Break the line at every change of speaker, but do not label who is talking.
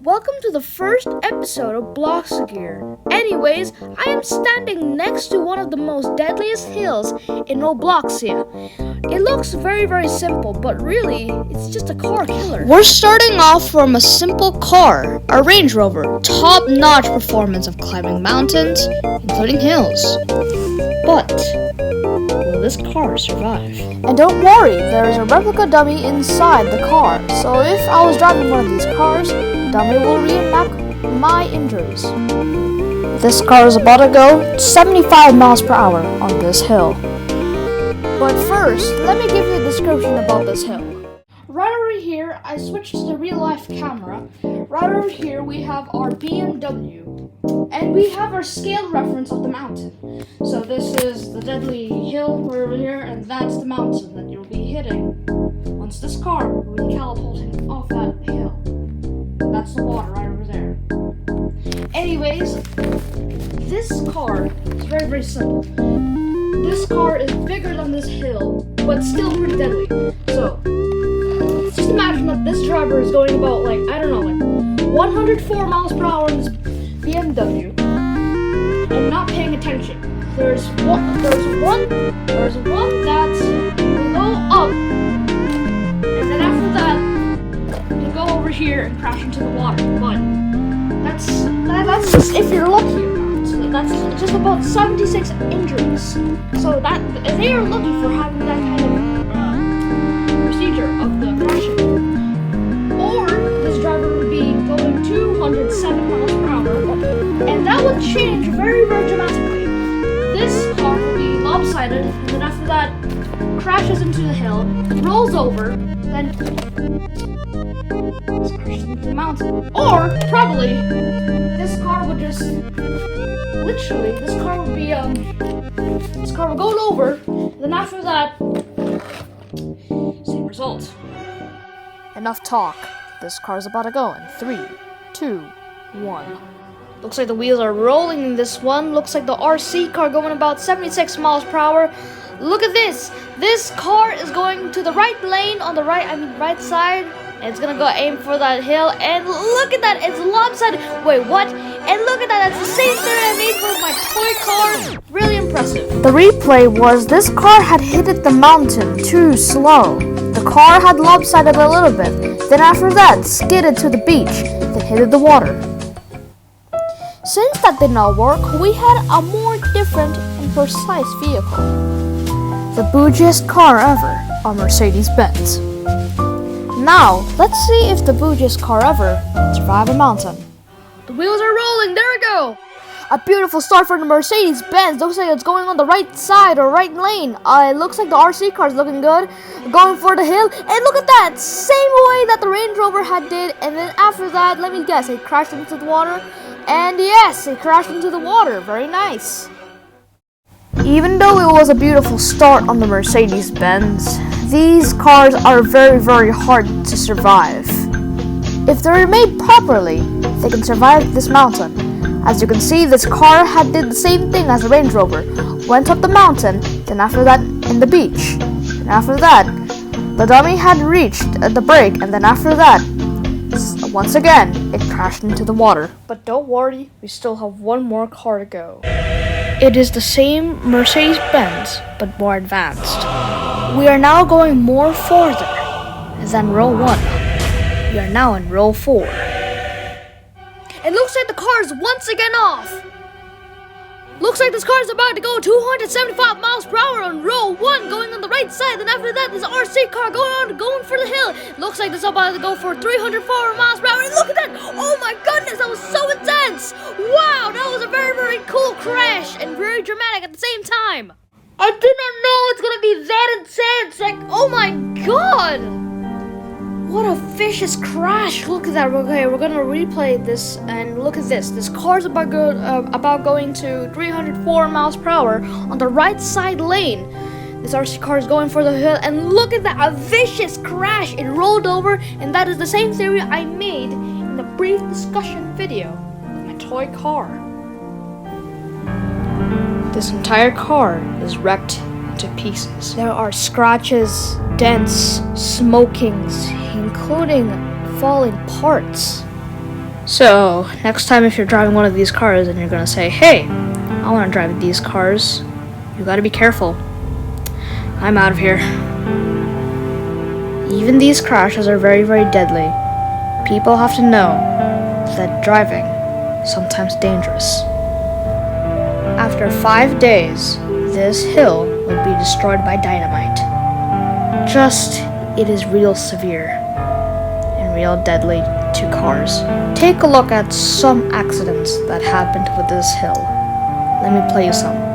Welcome to the first episode of Blox Gear. Anyways, I am standing next to one of the most deadliest hills in Robloxia. It looks very simple, but really, it's just a car killer. We're starting off from a simple car, a Range Rover, top-notch performance of climbing mountains, including hills. But will this car survive? And don't worry, there is a replica dummy inside the car, so if I was driving one of these cars, the dummy will reenact my injuries. This car is about to go 75 miles per hour on this hill. But first, let me give you a description about this hill. Right over here, I switched to the real-life camera. Right over here, we have our BMW. And we have our scale reference of the mountain. So this is the deadly hill over here, and that's the mountain that you'll be hitting once this car will be catapulting off that hill. That's the water right over there. Anyways, this car is very simple. This car is bigger than this hill, but still pretty deadly. So, just imagine that this driver is going about 104 miles per hour in this BMW and not paying attention. There's one that's below up, and then after that you go over here and crash into the water. But that's just if you're lucky or not. So that's just about 76 injuries. So that they are lucky for having that kind of procedure of the crashing. Or this driver would be going 207 miles per hour, and that would change very dramatically. This car will be lopsided, and then after that, crashes into the hill, rolls over, then crashes into the mountain. Or probably, this car would just this car would go over, and then after that, same result. Enough talk. This car's about to go in 3, 2, 1. Looks like the wheels are rolling in this one. Looks like the RC car going about 76 miles per hour. Look at this. This car is going to the right lane on the right side. And it's gonna go aim for that hill. And look at that. It's lopsided. Wait, what? And look at that. That's the same thing I made for my toy car. Really impressive. The replay was this car had hit the mountain too slow. The car had lopsided a little bit. Then after that, skidded to the beach. Then hit the water. Since that did not work, we had a more different and precise vehicle. The bougiest car ever, a Mercedes-Benz. Now, let's see if the bougiest car ever can survive a mountain. The wheels are rolling, there we go! A beautiful start for the Mercedes-Benz. Looks like it's going on the right side or right lane. It looks like the RC car is looking good. Going for the hill. And look at that! Same way that the Range Rover had did. And then after that, let me guess, it crashed into the water. And yes, it crashed into the water. Very nice. Even though it was a beautiful start on the Mercedes-Benz, these cars are very hard to survive. If they're made properly, they can survive this mountain. As you can see, this car had did the same thing as the Range Rover. Went up the mountain, then after that, in the beach. And after that, the dummy had reached the brake, and then after that, once again, it crashed into the water. But don't worry, we still have one more car to go. It is the same Mercedes-Benz, but more advanced. We are now going more farther than row 1. We are now in row 4. It looks like the car is once again off. Looks like this car is about to go 275 miles per hour on row 1, going on the right side. Then after that, this RC car going for the hill. Looks like this is about to go for 304 miles per hour. And look at that! Oh my goodness, that was so intense! Wow, that was a very cool crash and very dramatic at the same time. I did not know it's gonna be that intense. Oh my god! What a vicious crash! Look at that. Okay, we're gonna replay this and look at this. This car's about going to 304 miles per hour on the right side lane. This RC car is going for the hill, and look at that, a vicious crash. It rolled over, and that is the same theory I made in the brief discussion video with my toy car. This entire car is wrecked into pieces. There are scratches, dents, smokings, including falling parts. So, next time if you're driving one of these cars and you're gonna say, hey, I wanna drive these cars, you gotta be careful. I'm out of here. Even these crashes are very, very deadly. People have to know that driving is sometimes dangerous. After 5 days, this hill would be destroyed by dynamite. It is real severe and real deadly to cars. Take a look at some accidents that happened with this hill. Let me play you some.